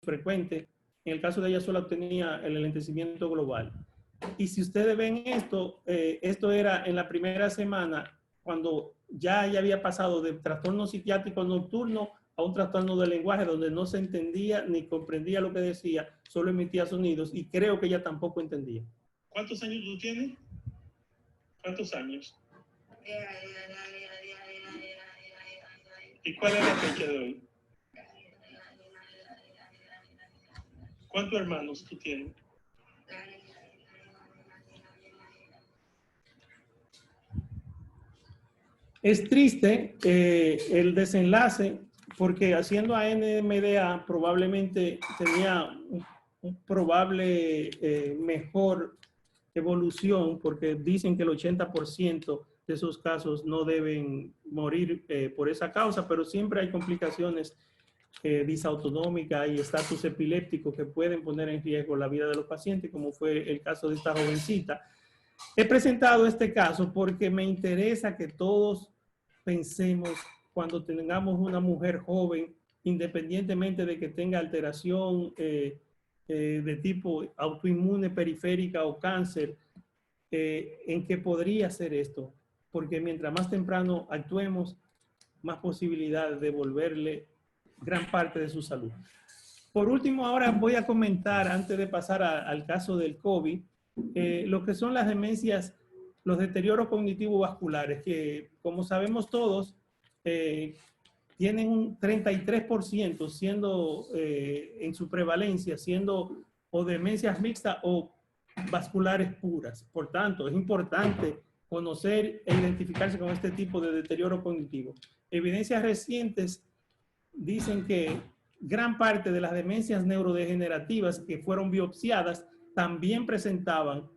frecuente. En el caso de ella solo tenía el enlentecimiento global. Y si ustedes ven esto, esto era en la primera semana, cuando ya había pasado de trastorno psiquiátrico nocturno a un trastorno del lenguaje donde no se entendía ni comprendía lo que decía, solo emitía sonidos y creo que ella tampoco entendía. ¿Cuántos años tú tienes? ¿Cuántos años? ¿Y cuál es la fecha de hoy? ¿Cuántos hermanos tú tienes? Es triste el desenlace porque haciendo ANMDA probablemente tenía un probable mejor evolución porque dicen que el 80% de esos casos no deben morir por esa causa, pero siempre hay complicaciones disautonómicas y estatus epiléptico que pueden poner en riesgo la vida de los pacientes, como fue el caso de esta jovencita. He presentado este caso porque me interesa que todos pensemos cuando tengamos una mujer joven, independientemente de que tenga alteración de tipo autoinmune, periférica o cáncer, en que podría ser esto. Porque mientras más temprano actuemos, más posibilidades de devolverle gran parte de su salud. Por último, ahora voy a comentar, antes de pasar al caso del COVID, lo que son las demencias, los deterioros cognitivo vasculares, que como sabemos todos, tienen un 33% siendo en su prevalencia, siendo o demencias mixtas o vasculares puras. Por tanto, es importante conocer e identificarse con este tipo de deterioro cognitivo. Evidencias recientes dicen que gran parte de las demencias neurodegenerativas que fueron biopsiadas también presentaban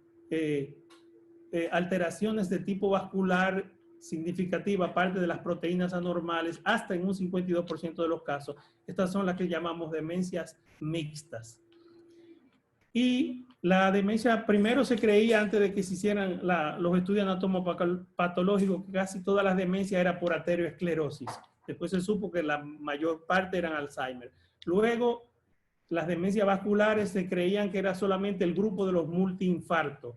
alteraciones de tipo vascular significativa, aparte de las proteínas anormales, hasta en un 52% de los casos. Estas son las que llamamos demencias mixtas. Y la demencia, primero se creía antes de que se hicieran los estudios anatomopatológicos que casi todas las demencias eran por arterioesclerosis. Después se supo que la mayor parte eran Alzheimer. Luego, las demencias vasculares se creían que era solamente el grupo de los multiinfartos.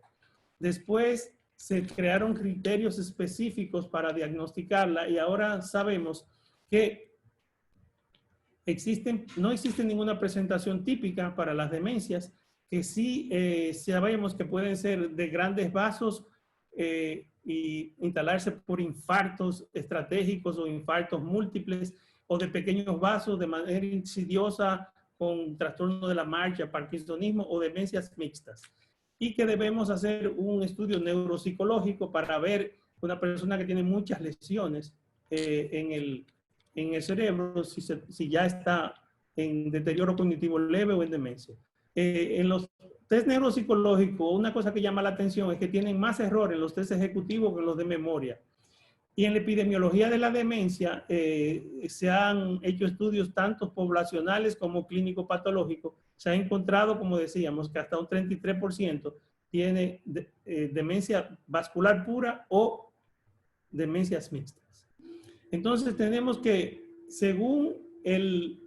Después se crearon criterios específicos para diagnosticarla y ahora sabemos que no existe ninguna presentación típica para las demencias, que sí sabemos que pueden ser de grandes vasos y instalarse por infartos estratégicos o infartos múltiples, o de pequeños vasos de manera insidiosa con trastorno de la marcha, parkinsonismo o demencias mixtas. Y que debemos hacer un estudio neuropsicológico para ver una persona que tiene muchas lesiones en el cerebro, si ya está en deterioro cognitivo leve o en demencia. En los test neuropsicológicos, una cosa que llama la atención es que tienen más errores en los test ejecutivos que en los de memoria. Y en la epidemiología de la demencia se han hecho estudios tanto poblacionales como clínico-patológicos. Se ha encontrado, como decíamos, que hasta un 33% tiene demencia vascular pura o demencias mixtas. Entonces tenemos que, según el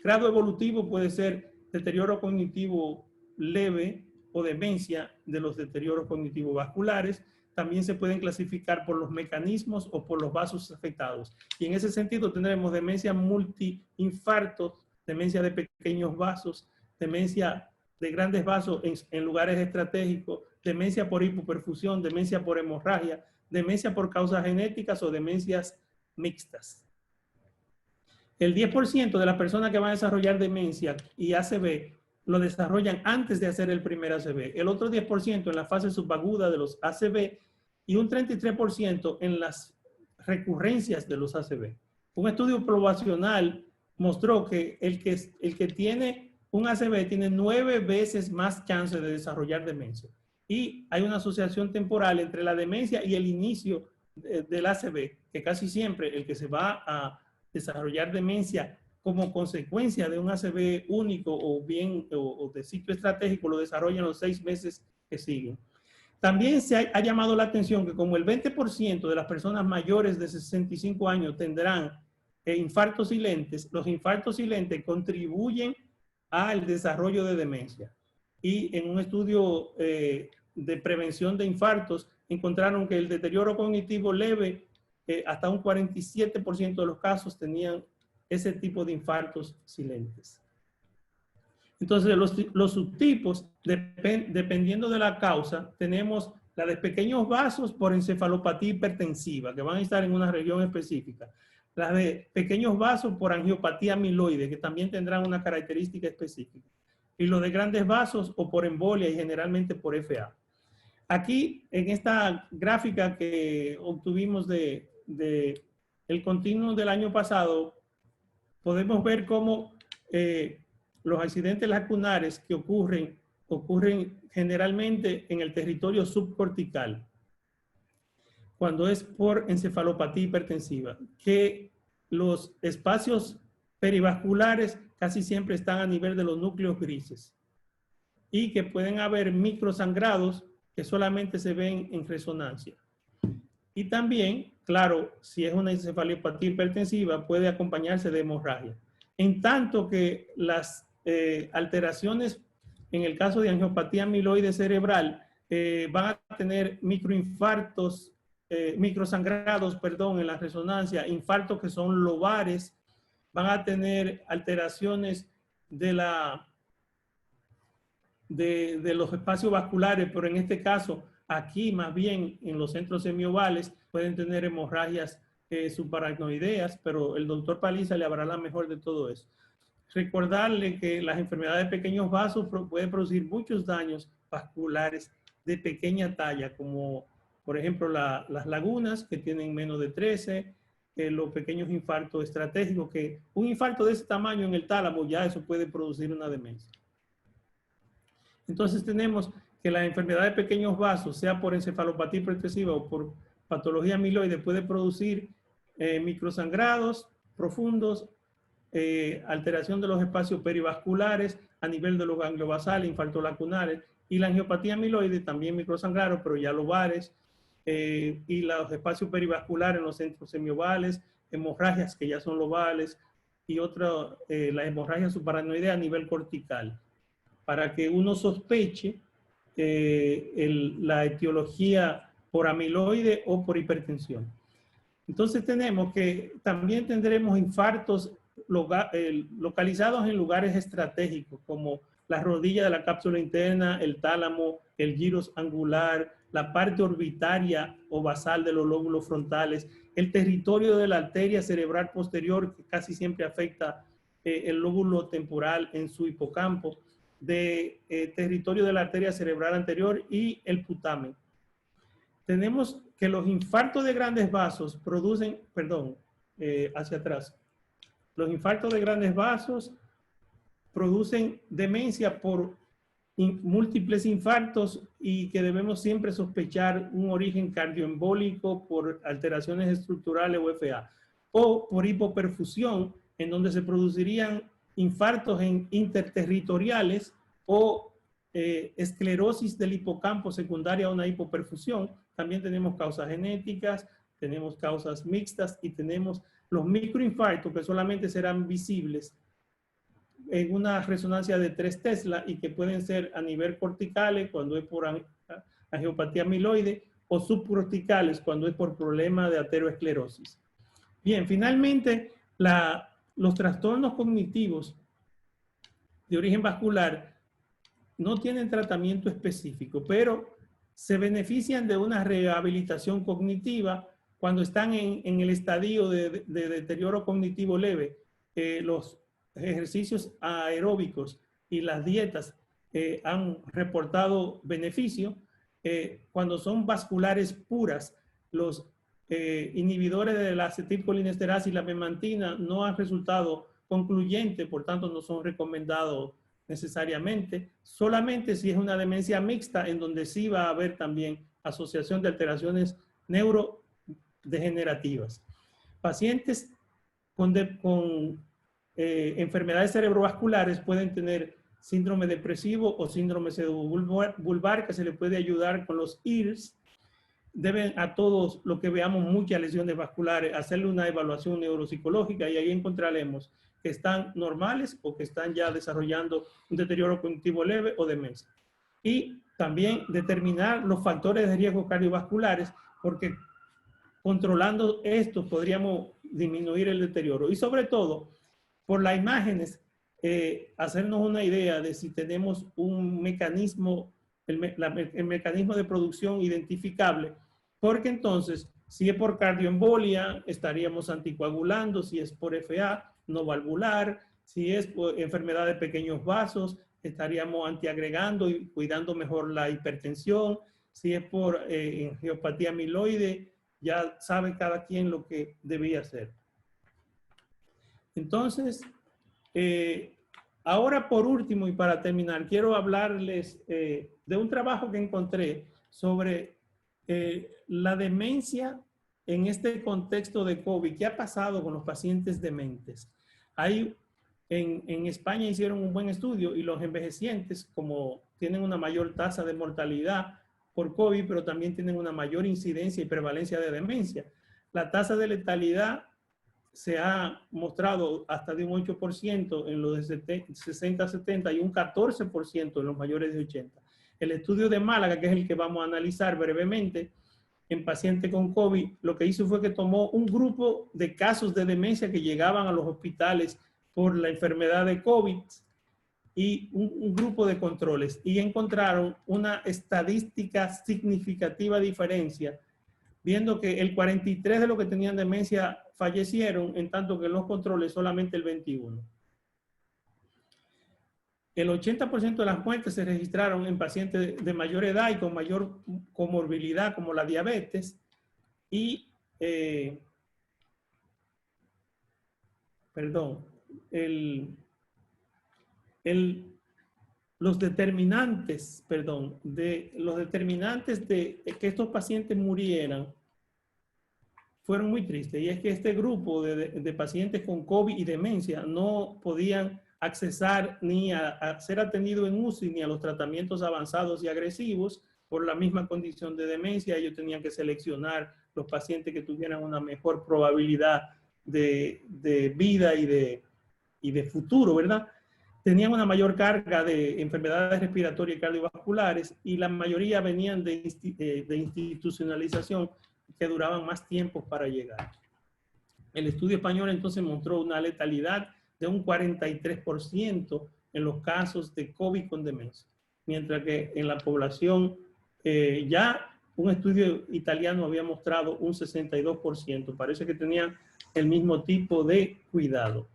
grado evolutivo, puede ser deterioro cognitivo leve o demencia de los deterioros cognitivos vasculares. También se pueden clasificar por los mecanismos o por los vasos afectados. Y en ese sentido tendremos demencia multiinfarto, demencia de pequeños vasos, demencia de grandes vasos en lugares estratégicos, demencia por hipoperfusión, demencia por hemorragia, demencia por causas genéticas o demencias mixtas. El 10% de las personas que van a desarrollar demencia y ACV lo desarrollan antes de hacer el primer ACV. El otro 10% en la fase subaguda de los ACV y un 33% en las recurrencias de los ACV. Un estudio poblacional mostró que el que tiene un ACV tiene 9 veces más chance de desarrollar demencia. Y hay una asociación temporal entre la demencia y el inicio del ACV, que casi siempre el que se va a desarrollar demencia como consecuencia de un ACV único o de sitio estratégico lo desarrollan los 6 meses que siguen. También se ha llamado la atención que como el 20% de las personas mayores de 65 años tendrán infartos silentes, los infartos silentes contribuyen al desarrollo de demencia. Y en un estudio de prevención de infartos encontraron que el deterioro cognitivo leve, hasta un 47% de los casos tenían ese tipo de infartos silentes. Entonces, los subtipos, dependiendo de la causa, tenemos la de pequeños vasos por encefalopatía hipertensiva, que van a estar en una región específica. La de pequeños vasos por angiopatía amiloide, que también tendrán una característica específica. Y los de grandes vasos o por embolia y generalmente por FA. Aquí, en esta gráfica que obtuvimos de el continuo del año pasado, podemos ver cómo los accidentes lacunares que ocurren generalmente en el territorio subcortical, cuando es por encefalopatía hipertensiva, que los espacios perivasculares casi siempre están a nivel de los núcleos grises y que pueden haber microsangrados que solamente se ven en resonancia. Y también, claro, si es una encefalopatía hipertensiva, puede acompañarse de hemorragia. En tanto que las alteraciones, en el caso de angiopatía amiloide cerebral, van a tener microinfartos, microsangrados, perdón, en la resonancia, infartos que son lobares, van a tener alteraciones de los espacios vasculares, pero en este caso, aquí más bien en los centros semiovales, pueden tener hemorragias subaracnoideas, pero el doctor Paliza le hablará mejor de todo eso. Recordarle que las enfermedades de pequeños vasos pueden producir muchos daños vasculares de pequeña talla, como por ejemplo las lagunas, que tienen menos de 13, los pequeños infartos estratégicos, que un infarto de ese tamaño en el tálamo, ya eso puede producir una demencia. Entonces tenemos que la enfermedad de pequeños vasos, sea por encefalopatía hipertensiva o por patología amiloide, puede producir microsangrados profundos, alteración de los espacios perivasculares a nivel de los ganglios basales, infartos lacunares, y la angiopatía amiloide también microsangrados, pero ya lobares, y los espacios perivasculares en los centros semiovales, hemorragias que ya son lobales, y otra, la hemorragia subaracnoidea a nivel cortical, para que uno sospeche la etiología por amiloide o por hipertensión. Entonces tenemos que también tendremos infartos localizados en lugares estratégicos, como la rodilla de la cápsula interna, el tálamo, el gyrus angular, la parte orbitaria o basal de los lóbulos frontales, el territorio de la arteria cerebral posterior, que casi siempre afecta el lóbulo temporal en su hipocampo, territorio de la arteria cerebral anterior y el putamen. Tenemos que los infartos de grandes vasos producen, hacia atrás. Los infartos de grandes vasos producen demencia por múltiples infartos y que debemos siempre sospechar un origen cardioembólico por alteraciones estructurales o FA, o por hipoperfusión, en donde se producirían infartos interterritoriales o esclerosis del hipocampo secundaria a una hipoperfusión. También tenemos causas genéticas, tenemos causas mixtas y tenemos los microinfartos que solamente serán visibles en una resonancia de 3 Tesla y que pueden ser a nivel corticales cuando es por angiopatía amiloide o subcorticales cuando es por problema de ateroesclerosis. Bien, finalmente, los trastornos cognitivos de origen vascular no tienen tratamiento específico, pero se benefician de una rehabilitación cognitiva cuando están en el estadio de deterioro cognitivo leve. Los ejercicios aeróbicos y las dietas han reportado beneficio. Cuando son vasculares puras, los inhibidores de la acetilcolinesterasa y la memantina no han resultado concluyentes, por tanto no son recomendados necesariamente, solamente si es una demencia mixta en donde sí va a haber también asociación de alteraciones neurodegenerativas. Pacientes con enfermedades cerebrovasculares pueden tener síndrome depresivo o síndrome pseudobulbar, que se le puede ayudar con los IRS, deben a todos los que veamos muchas lesiones vasculares hacerle una evaluación neuropsicológica y ahí encontraremos que están normales o que están ya desarrollando un deterioro cognitivo leve o demencia. Y también determinar los factores de riesgo cardiovasculares, porque controlando esto podríamos disminuir el deterioro. Y sobre todo, por las imágenes, hacernos una idea de si tenemos un mecanismo, el mecanismo de producción identificable, porque entonces, si es por cardioembolia, estaríamos anticoagulando, si es por FA, no valvular, si es por enfermedad de pequeños vasos, estaríamos antiagregando y cuidando mejor la hipertensión, si es por angiopatía amiloide, ya sabe cada quien lo que debía hacer. Entonces, ahora por último y para terminar, quiero hablarles de un trabajo que encontré sobre la demencia en este contexto de COVID. ¿Qué ha pasado con los pacientes dementes? En España hicieron un buen estudio y los envejecientes, como tienen una mayor tasa de mortalidad por COVID, pero también tienen una mayor incidencia y prevalencia de demencia. La tasa de letalidad se ha mostrado hasta de un 8% en los de 60 a 70 y un 14% en los mayores de 80. El estudio de Málaga, que es el que vamos a analizar brevemente, en pacientes con COVID, lo que hizo fue que tomó un grupo de casos de demencia que llegaban a los hospitales por la enfermedad de COVID y un grupo de controles y encontraron una estadística significativa diferencia, viendo que el 43 de los que tenían demencia fallecieron, en tanto que en los controles solamente el 21. El 80% de las muertes se registraron en pacientes de mayor edad y con mayor comorbilidad, como la diabetes, y los determinantes de que estos pacientes murieran fueron muy tristes. Y es que este grupo de pacientes con COVID y demencia no podían accesar ni a ser atendido en UCI ni a los tratamientos avanzados y agresivos por la misma condición de demencia. Ellos tenían que seleccionar los pacientes que tuvieran una mejor probabilidad de vida y de futuro, ¿verdad? Tenían una mayor carga de enfermedades respiratorias y cardiovasculares y la mayoría venían de institucionalización que duraban más tiempo para llegar. El estudio español entonces mostró una letalidad de un 43% en los casos de COVID con demencia, mientras que en la población ya un estudio italiano había mostrado un 62%. Parece que tenían el mismo tipo de cuidado.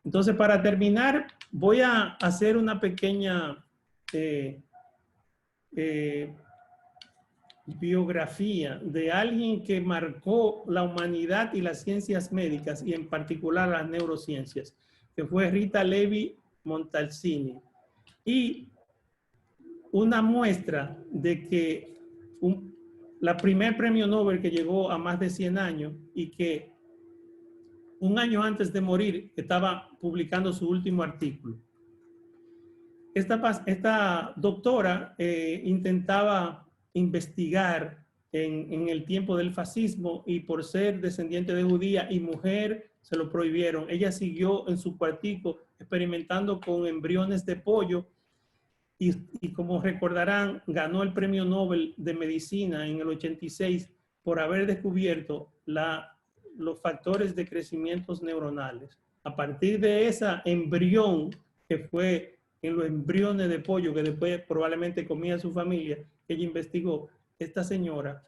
Entonces, para terminar, voy a hacer una pequeña biografía de alguien que marcó la humanidad y las ciencias médicas, y en particular las neurociencias, que fue Rita Levi Montalcini. Y una muestra de que la primer premio Nobel que llegó a más de 100 años y que un año antes de morir estaba publicando su último artículo. Esta doctora intentaba investigar en el tiempo del fascismo y por ser descendiente de judía y mujer se lo prohibieron. Ella siguió en su cuartico experimentando con embriones de pollo y como recordarán, ganó el premio Nobel de Medicina en el 86 por haber descubierto los factores de crecimiento neuronales. A partir de esa embrión que fue en los embriones de pollo que después probablemente comía su familia, ella investigó, esta señora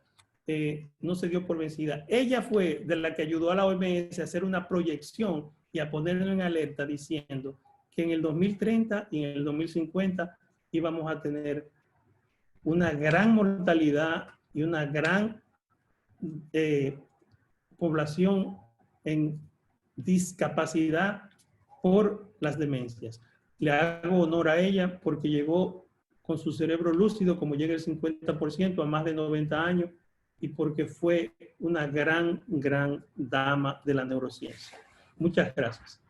no se dio por vencida. Ella fue de la que ayudó a la OMS a hacer una proyección y a ponerlo en alerta diciendo que en el 2030 y en el 2050 íbamos a tener una gran mortalidad y una gran población en discapacidad por las demencias. Le hago honor a ella porque llegó con su cerebro lúcido, como llega el 50% a más de 90 años, y porque fue una gran dama de la neurociencia. Muchas gracias.